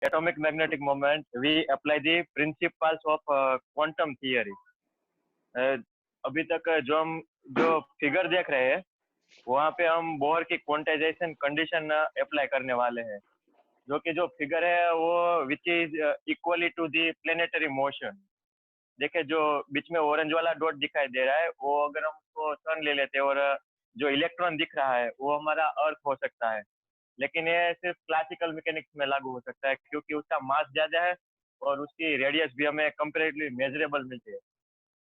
atomic magnetic moment, we apply the principles of quantum theory. अभी तक जो figure देख रहे हैं वहाँ पे हम बोहर की क्वांटाइजेशन कंडीशन अप्लाई करने वाले हैं, जो कि जो फिगर है वो which is equally to the planetary motion. देखिए जो बीच में ऑरेंज वाला डॉट दिखाई दे रहा है वो अगर हम उसको सन ले लेते हैं और जो इलेक्ट्रॉन दिख रहा है वो हमारा अर्थ हो सकता है, लेकिन ये सिर्फ क्लासिकल मैकेनिक्स में लागू हो सकता है क्योंकि उसका मास ज्यादा है और उसकी रेडियस भी हमें कंपेरेटिवली मेजरेबल मिलती है।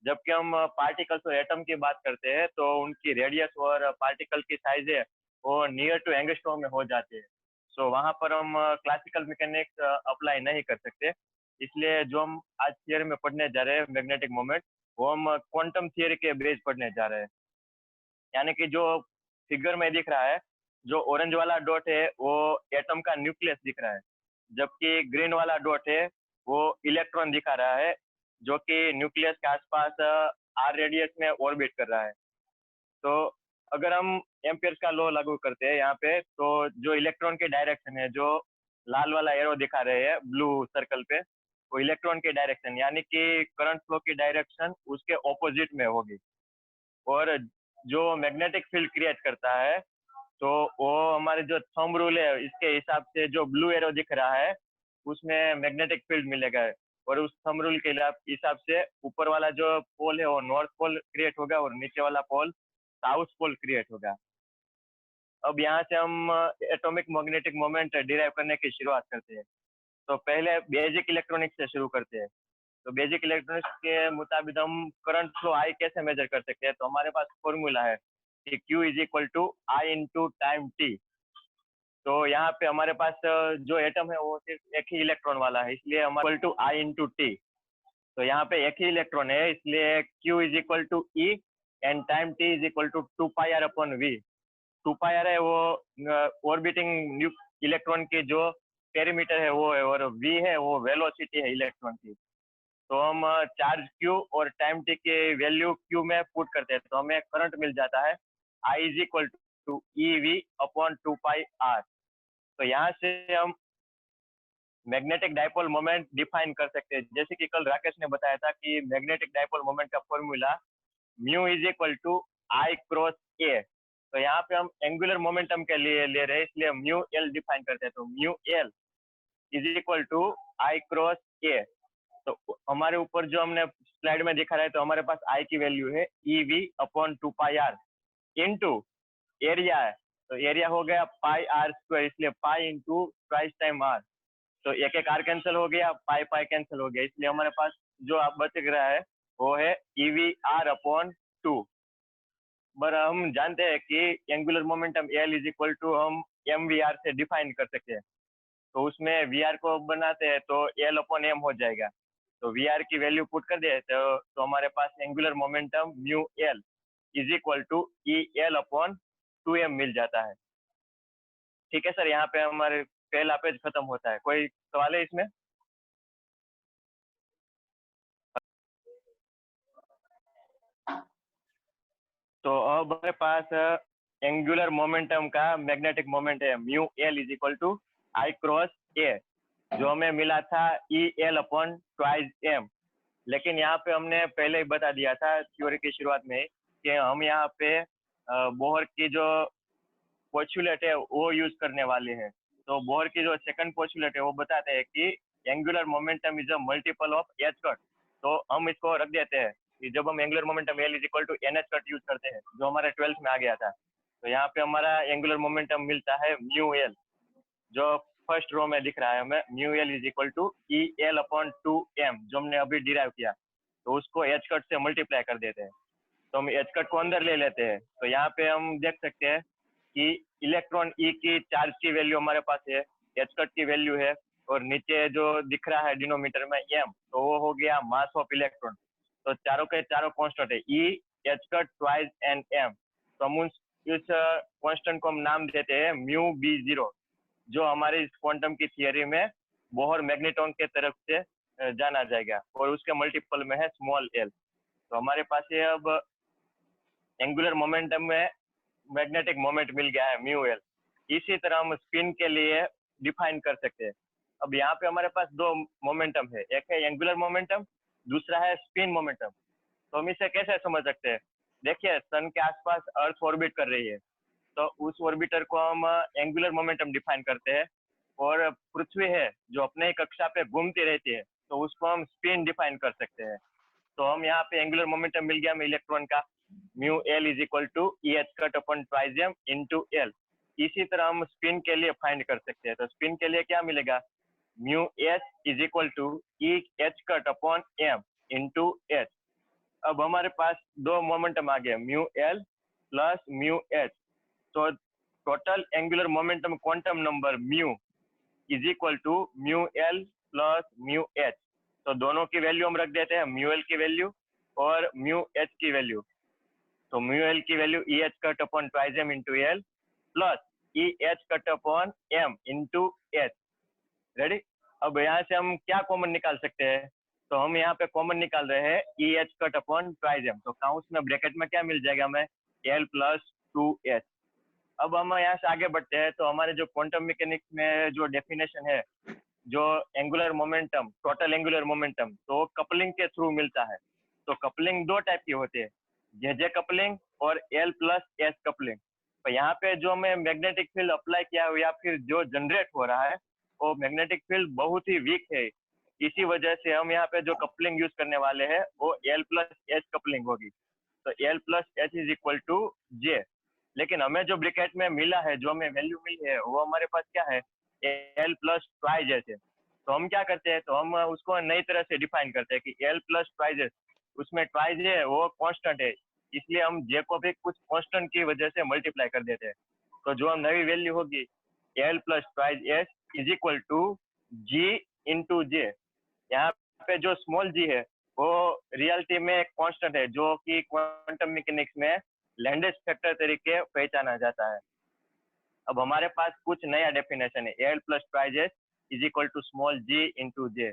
जबकि हम पार्टिकल्स और एटम की बात करते हैं तो उनकी रेडियस और पार्टिकल की साइज है वो नियर टू एंगस्ट्रॉम में हो जाती है। सो वहाँ पर हम क्लासिकल मैकेनिक्स अप्लाई नहीं कर सकते। इसलिए जो हम आज थियरी में पढ़ने जा रहे हैं मैग्नेटिक मोमेंट, वो हम क्वांटम थियरी के बेस पढ़ने जा रहे हैं। यानी कि जो फिगर में दिख रहा है, जो ऑरेंज वाला डॉट है वो एटम का न्यूक्लियस दिख रहा है, जबकि ग्रीन वाला डॉट है वो इलेक्ट्रॉन दिखा रहा है जो कि न्यूक्लियस के आसपास आर रेडियस में ऑर्बिट कर रहा है। तो अगर हम एम्पियर्स का लॉ लागू करते हैं यहाँ पे, तो जो इलेक्ट्रॉन की डायरेक्शन है, जो लाल वाला एरो दिखा रहे हैं ब्लू सर्कल पे, वो इलेक्ट्रॉन की डायरेक्शन यानी कि करंट फ्लो की डायरेक्शन उसके ऑपोजिट में होगी। और जो मैग्नेटिक फील्ड क्रिएट करता है तो वो हमारे जो थंब रूल है इसके हिसाब से जो ब्लू एरो दिख रहा है उसमें मैग्नेटिक फील्ड मिलेगा, और उस थंब रूल के हिसाब से ऊपर वाला जो पोल है वो नॉर्थ पोल क्रिएट होगा और नीचे वाला पोल साउथ पोल क्रिएट होगा। अब यहाँ से हम एटॉमिक मैग्नेटिक मोमेंट डिराइव करने की शुरुआत करते हैं। तो पहले बेसिक इलेक्ट्रॉनिक्स से शुरू करते हैं। तो बेसिक इलेक्ट्रॉनिक्स के मुताबिक हम करंट फ्लो आई कैसे मेजर कर सकते हैं, तो हमारे पास फॉर्मूला है कि Q is equal to I into time T. तो यहाँ पे हमारे पास जो एटम है वो सिर्फ एक ही इलेक्ट्रॉन वाला है, इसलिए हमारे equal to I into T. तो यहाँ पे एक ही इलेक्ट्रॉन है इसलिए Q is equal to e and time T is equal to 2πr upon v. 2πr है वो ऑर्बिटिंग इलेक्ट्रॉन की जो पेरीमीटर है वो है, और v है वो वेलोसिटी है इलेक्ट्रॉन की। तो हम चार्ज Q और टाइम t की वैल्यू Q में पुट करते हैं तो हमें करंट मिल जाता है I is equal to e v upon 2πr। तो यहाँ से हम मैग्नेटिक डाइपोल मोमेंट डिफाइन कर सकते हैं। जैसे कि कल राकेश ने बताया था कि मैग्नेटिक डाइपोल मोमेंट का formula mu is equal to I cross A. तो यहाँ पे हम एंगुलर मोमेंटम के लिए ले रहे हैं इसलिए म्यू एल डिफाइन करते हैं। तो mu L is equal to I cross A. तो हमारे ऊपर जो हमने स्लाइड में दिखा रहा है तो हमारे पास आई की वैल्यू है e v upon 2πr into area है। तो एरिया हो गया पाई आर स्क्वायर, इसलिए pi into twice time r. तो एक एक आर कैंसिल हो गया, पाई पाई कैंसिल हो गया, इसलिए हमारे पास जो आप बच रहा है वो है ई वी आर अपॉन 2। पर हम जानते हैं कि angular momentum L is equal to हम एम वी आर से डिफाइन कर सकते हैं। तो उसमें वी आर को बनाते हैं तो एल अपॉन एम हो जाएगा। तो वी आर की वैल्यू पुट कर दे तो हमारे पास angular momentum mu L is equal to E L upon 2m मिल जाता है। ठीक है सर, यहाँ पे हमारे पहला पेज खत्म होता है। कोई सवाल है इसमें? तो अब हमारे पास एंगुलर मोमेंटम का मैग्नेटिक मोमेंट है mu L is equal to I cross A, जो हमें मिला था e L upon twice m. लेकिन यहाँ पे हमने पहले ही बता दिया था थ्योरी की शुरुआत में कि हम यहाँ पे बोहर की जो पोस्टुलेट है वो यूज करने वाले हैं। तो बोहर की जो सेकंड पोस्टुलेट है वो बताते हैं कि angular momentum is a multiple of h cut. तो हम इसको रख देते हैं कि जब हम angular momentum L is equal to n h cut use करते हैं जो हमारे 12th में आ गया था, तो यहाँ पे हमारा एंगुलर मोमेंटम मिलता है म्यू एल, जो फर्स्ट रो में दिख रहा है हमें mu L is equal to E L upon 2m जो हमने अभी डिराइव किया। तो उसको एच कट से मल्टीप्लाई कर देते हैं। तो हम एच कट को अंदर ले लेते हैं। तो यहाँ पे हम देख सकते हैं कि इलेक्ट्रॉन ई की चार्ज की वैल्यू हमारे पास है, एच कट की वैल्यू है, और नीचे जो दिख रहा है डिनोमीटर में एम, तो वो हो गया मास ऑफ इलेक्ट्रॉन। तो चारों के चारों कांस्टेंट है e H cut twice and m. तो हम इस कांस्टेंट को हम नाम देते हैं म्यू बी जीरो, जो हमारे इस क्वांटम की थियरी में बोहर मैग्नेट्रॉन के तरफ से जाना जाएगा, और उसके मल्टीपल में है स्मॉल एल। तो हमारे पास ये अब एंगुलर मोमेंटम में मैग्नेटिक मोमेंट मिल गया है म्यू एल। इसी तरह हम स्पिन के लिए डिफाइन कर सकते हैं। अब यहाँ पे हमारे पास दो मोमेंटम है, एक है एंगुलर मोमेंटम, दूसरा है स्पिन मोमेंटम। तो हम इसे कैसे समझ सकते हैं? देखिए, सन के आसपास अर्थ ऑर्बिट कर रही है, तो उस ऑर्बिटर को हम एंगुलर मोमेंटम डिफाइन करते हैं, और पृथ्वी है जो अपने ही कक्षा पे घूमती रहती है, तो उसको हम स्पिन डिफाइन कर सकते हैं। तो हम यहाँ पे एंगुलर मोमेंटम मिल गया हमें इलेक्ट्रॉन का, mu L is equal to E H cut upon twice m into L. इसी तरह हम स्पिन के लिए फाइंड कर सकते हैं, तो स्पिन के लिए क्या मिलेगा? Mu H is equal to E H cut upon M into H. अब हमारे पास दो मोमेंटम आ गए, mu L plus mu H. तो total angular momentum quantum number mu is equal to mu L plus mu H. तो दोनों की वैल्यू हम रख देते हैं, म्यू एल की वैल्यू और म्यू एच की वैल्यू। तो म्यू एल की value E H cut upon twice m into L plus e H cut upon M into h. Ready? अब यहाँ से हम क्या कॉमन निकाल सकते हैं? तो हम यहाँ पे कॉमन निकाल रहे हैं e H cut upon twice m. तो काउंस में ब्रैकेट में क्या मिल जाएगा हमें? L plus two h. अब हम यहाँ से आगे बढ़ते हैं, तो हमारे जो क्वांटम मैकेनिक्स में जो डेफिनेशन है, जो angular momentum, total angular momentum, तो कपलिंग के थ्रू मिलता है। तो कपलिंग दो टाइप की होती है, जे कपलिंग और एल प्लस एस कपलिंग। तो यहाँ पे जो हमें मैग्नेटिक फील्ड अप्लाई किया है या फिर जो जनरेट हो रहा है, वो मैग्नेटिक फील्ड बहुत ही वीक है। इसी वजह से हम यहाँ पे जो कपलिंग यूज करने वाले हैं वो एल प्लस एच कपलिंग होगी। तो L plus H is equal to J. लेकिन हमें जो ब्रैकेट में मिला है, जो हमें वैल्यू मिली है, वो हमारे पास क्या है? एल प्लस ट्वाइस एच है। तो हम क्या करते हैं? तो हम उसको नई तरह से डिफाइन करते हैं कि एल प्लस ट्वाइस एच, उसमें ट्वाइस है वो कांस्टेंट है, इसलिए हम जे को भी कुछ कांस्टेंट की वजह से मल्टीप्लाई कर देते हैं। तो जो हम नई वैल्यू होगी L plus twice H is equal to ji into J. यहाँ पे जो स्मॉल जी है वो रियलिटी में एक कांस्टेंट है, जो कि क्वांटम मैकेनिक्स में लैंडेस फैक्टर तरीके पहचाना जाता है। अब हमारे पास कुछ नया डेफिनेशन है, L plus twice H is equal to small G into J.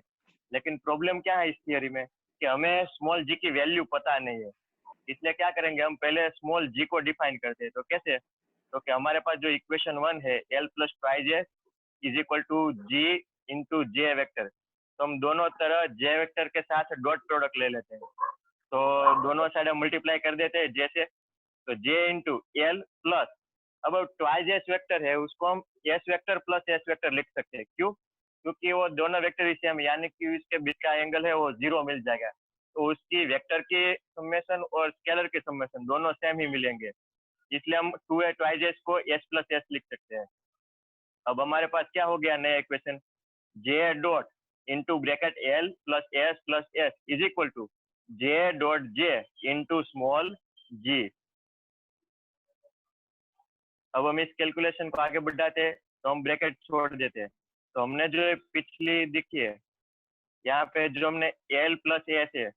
लेकिन प्रॉब्लम क्या है इस थियरी में कि हमें स्मॉल जी की वैल्यू पता नहीं है। इसलिए क्या करेंगे, हम पहले स्मॉल जी को डिफाइन करते हैं। तो कैसे? तो कि हमारे पास जो इक्वेशन 1 है, L plus twice H is equal to ji into j vector. तो हम दोनों तरह जे वेक्टर के साथ डॉट प्रोडक्ट ले लेते हैं, तो दोनों साइड हम मल्टीप्लाई कर देते हैं जैसे। तो जे इंटू एल प्लस, अब ट्वाइस एस वेक्टर है उसको हम S vector plus S vector लिख सकते हैं। क्यों? क्योंकि वो दोनों वेक्टर ही सेम, यानी कि इसके बीच का एंगल है वो 0 मिल जाएगा। तो उसकी वेक्टर की समेशन और स्केलर की समेशन दोनों सेम ही मिलेंगे, इसलिए हम टू ए ट्वाइस एस को एस प्लस एस लिख सकते हैं। अब हमारे पास क्या हो गया नया equation? J dot into bracket L plus S is equal to J dot J into small G. अब हम इस कैलकुलेशन को आगे बढ़ाते हैं, तो हम ब्रैकेट छोड़ देते हैं। तो हमने जो पिछली दिखी है, यहाँ पे जो हमने एल प्लस एस है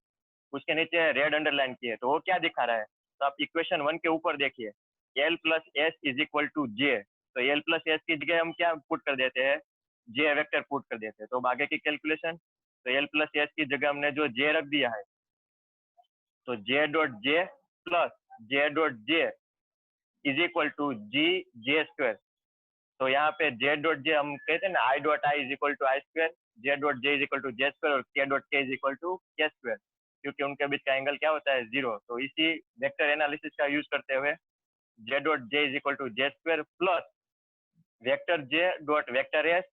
उसके नीचे रेड अंडरलाइन की है, तो वो क्या दिखा रहा है? तो आप इक्वेशन 1 के ऊपर देखिए, L plus S is equal to J. तो एल प्लस एस की जगह हम क्या पुट कर देते हैं? जे वेक्टर पुट कर देते हैं। तो अब आगे की कैलकुलेशन, तो एल प्लस एस की जगह हमने जो जे रख दिया है, तो जे dot j plus j dot J is equal to ji J square. तो यहाँ पे जे डॉट जे हम कहते हैं ना, I dot I is equal to I square, J dot J is equal to J square और K dot K is equal to K square, क्योंकि उनके बीच का एंगल क्या होता है? 0। तो इसी वेक्टर एनालिसिस का यूज करते हुए J dot J is equal to J square plus vector J dot vector S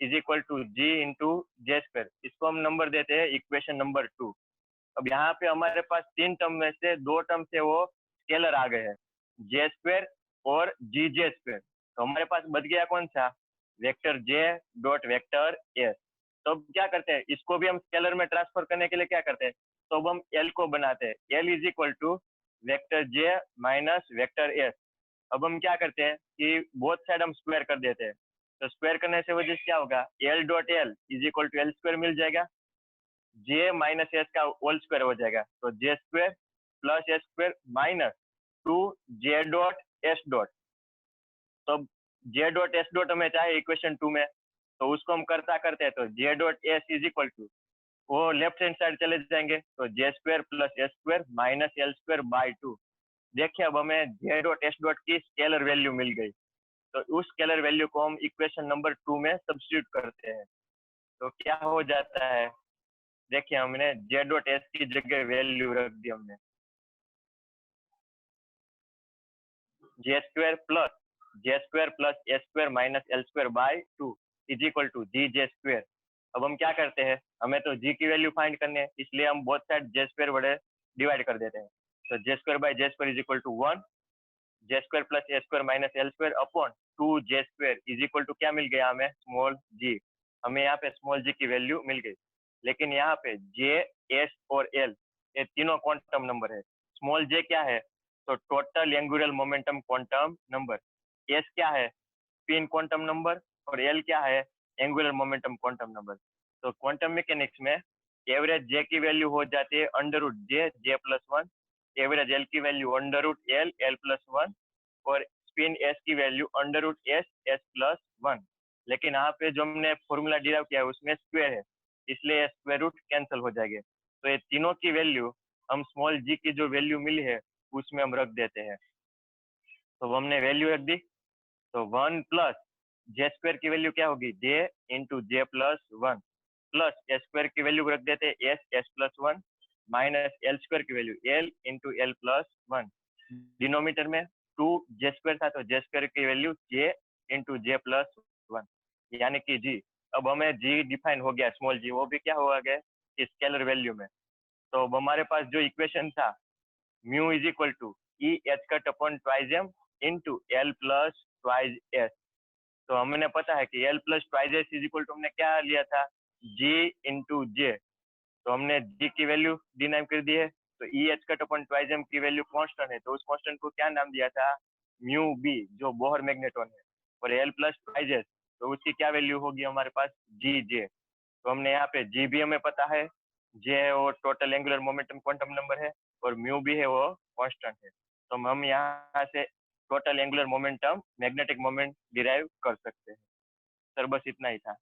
is equal to ji into J square, इसको हम नंबर देते हैं इक्वेशन नंबर 2। अब यहाँ पे हमारे पास 3 टर्म में से 2 टर्म से वो स्केलर आ गए हैं, जे स्क्वायर और जी जे स्क्वायर। तो हमारे पास बच गया कौन सा? Vector J dot vector S. तो अब क्या करते हैं, इसको भी हम स्केलर में ट्रांसफर करने के लिए क्या करते हैं? तो अब हम एल को बनाते हैं, L is equal to vector J minus vector S. अब हम क्या करते हैं कि बोथ साइड हम स्क्वायर कर देते हैं। तो स्क्वायर करने से वजह से क्या होगा? L dot L is equal to L square मिल जाएगा, जे माइनस एस का होल स्क्वायर हो जाएगा, तो J square plus S square minus 2 J dot S dot. तो जे डॉट एस डॉट हमें चाहिए इक्वेशन 2 में, तो उसको हम करता करते हैं, तो जे dot S is equal to, वो लेफ्ट हैंड साइड चले जाएंगे, तो J square plus S square minus L square by 2। देखिए अब हमें जे डॉट एस डॉट की स्केलर वैल्यू मिल गई। तो उस स्केलर वैल्यू को हम इक्वेशन नंबर 2 में सब्स्टिट्यूट करते हैं। तो क्या हो जाता है, देखिए हमने जे डॉट एस की जगह वैल्यू रख दी हमने J square plus A square minus L square by 2 is equal to ji J square. अब हम क्या करते हैं, हमें तो जी की वैल्यू फाइंड करनी है, इसलिए हम बोथ साइड जे स्क्वायर वड़े डिवाइड कर देते हैं। तो J square by J square is equal to 1, J square plus A square minus L square upon 2 J square is equal to क्या मिल गया हमें, स्मॉल जी। हमें यहाँ पे स्मॉल जी की वैल्यू मिल गई। लेकिन यहाँ पे जे, एस और एल ये तीनों क्वांटम नंबर है। स्मॉल जे क्या है, तो total angular momentum quantum number. S क्या है, स्पिन क्वांटम नंबर। और एल क्या है, एंगुलर मोमेंटम क्वांटम नंबर। तो क्वांटम मैकेनिक्स में एवरेज जे की वैल्यू हो जाती है under root J, J plus 1। Average L की value under root L, L plus 1। और स्पिन एस की value under root S, S plus 1। लेकिन यहाँ पे जो हमने फॉर्मूला डिराइव किया है उसमें स्क्वायर है, इसलिए स्क्वायर रूट कैंसिल हो जाएंगे। तो ये तीनों की वैल्यू हम स्मॉल जी की जो वैल्यू मिली है उसमें हम रख देते हैं। तो हमने वैल्यू रख दी, तो 1 प्लस जे स्क्वायर की वैल्यू क्या होगी, J into J plus 1 plus A square की वैल्यू रख देते हैं S, S plus 1 minus L square की value L into L plus 1। Denominator में 2 जे स्क्वायर था तो जे स्क्वायर की value J into J plus 1 यानी कि जी। अब हमें जी डिफाइन हो गया स्मॉल जी, वो भी क्या हुआ गया स्केलर वैल्यू में। तो अब हमारे पास जो इक्वेशन था mu is equal to E H cut upon twice M into L plus twice S. तो हमने पता है कि L plus twice S is equal to हमने क्या लिया था, जी इंटू जे। तो हमने जी की वैल्यू डिनाइम कर दी है। तो E H cut upon twice M की वैल्यू कांस्टेंट है, तो उस कांस्टेंट को क्या नाम दिया था, म्यू बी, जो बोहर मैग्नेटॉन है। और एल प्लस ट्वाइज एस तो उसकी क्या वैल्यू होगी हमारे पास, जी जे। तो हमने यहाँ पे जी भी हमें पता है, जे है वो total angular momentum quantum number है, और म्यू भी है वो कांस्टेंट है। तो हम यहाँ से total angular momentum magnetic moment derive कर सकते हैं। सर बस इतना ही था।